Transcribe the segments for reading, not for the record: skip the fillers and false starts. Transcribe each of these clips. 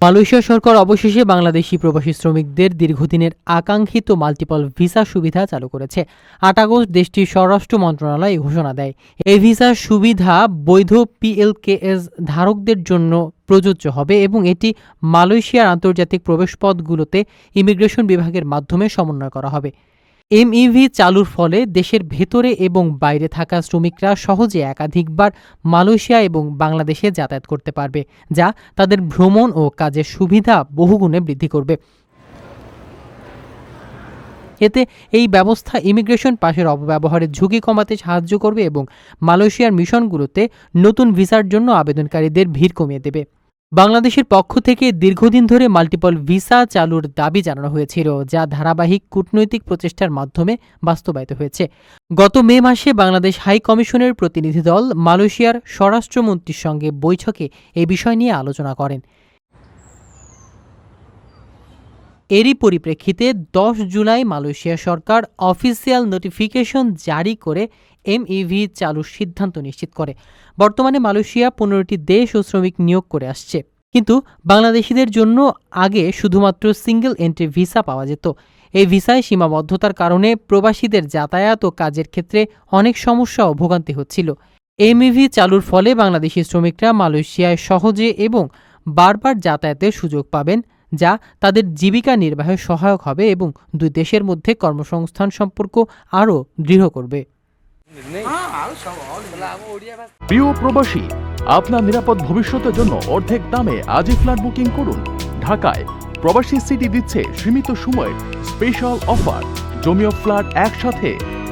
Malaysia সরকার অবশেষে বাংলাদেশি প্রবাসী শ্রমিকদের দীর্ঘদিনের আকাঙ্ক্ষিত মাল্টিপল ভিসা সুবিধা চালু করেছে। ৮ আগস্ট দেশটির স্বরাষ্ট্র মন্ত্রণালয় এই ঘোষণা দেয়। এই ভিসার সুবিধা বৈধ পিএলকেএস ধারকদের জন্য প্রযোজ্য হবে এবং এটি মালয়েশিয়ার আন্তর্জাতিক প্রবেশপথগুলোতে ইমিগ্রেশন বিভাগের মাধ্যমে সমন্বয় করা হবে। এমইভি চালুর ফলে দেশের ভেতরে এবং বাইরে থাকা শ্রমিকরা সহজে একাধিকবার মালয়েশিয়া এবং বাংলাদেশে যাতায়াত করতে পারবে, যা তাদের ভ্রমণ ও কাজের সুবিধা বহুগুণে বৃদ্ধি করবে। এতে এই ব্যবস্থা ইমিগ্রেশন পাসের অপব্যবহারের ঝুঁকি কমাতে সাহায্য করবে এবং মালয়েশিয়ার মিশনগুলোতে নতুন ভিসার জন্য আবেদনকারীদের ভিড় কমিয়ে দেবে। বাংলাদেশের পক্ষ থেকে দীর্ঘদিন ধরে মাল্টিপল ভিসা চালুর দাবি জানানো হয়েছিল, যা ধারাবাহিক কূটনৈতিক প্রচেষ্টার মাধ্যমে বাস্তবায়িত হয়েছে। গত মে মাসে বাংলাদেশ হাই কমিশনের প্রতিনিধি দল মালয়েশিয়ার স্বরাষ্ট্রমন্ত্রীর সঙ্গে বৈঠকে এই বিষয় নিয়ে আলোচনা করেন। এরই পরিপ্রেক্ষিতে 10 জুলাই মালয়েশিয়া সরকার অফিসিয়াল নোটিফিকেশন জারি করে এমইভি চালুর সিদ্ধান্ত নিশ্চিত করে। বর্তমানে মালয়েশিয়া 15টি দেশ ও শ্রমিক নিয়োগ করে আসছে, কিন্তু বাংলাদেশিদের জন্য আগে শুধুমাত্র সিঙ্গেল এন্ট্রি ভিসা পাওয়া যেত। এই ভিসায় সীমাবদ্ধতার কারণে প্রবাসীদের যাতায়াত ও কাজের ক্ষেত্রে অনেক সমস্যা ও ভোগান্তি হচ্ছিল। এমইভি চালুর ফলে বাংলাদেশি শ্রমিকরা মালয়েশিয়ায় সহজে এবং বারবার যাতায়াতের সুযোগ পাবেন, যা তাদের জীবিকা নির্বাহে সহায়ক হবে এবং দুই দেশের মধ্যে কর্মসংস্থান সম্পর্ক আরও দৃঢ় করবে। প্রিয় প্রবাসী, আপনার নিরাপদ ভবিষ্যতের জন্য অর্ধেক দামে আজই ফ্ল্যাট বুকিং করুন। ঢাকায় প্রবাসী সিটি দিচ্ছে সীমিত সময়ের স্পেশাল অফার। জমিও ফ্ল্যাট একসাথে।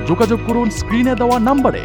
যোগাযোগ করুন স্ক্রিনে দেওয়া নাম্বারে।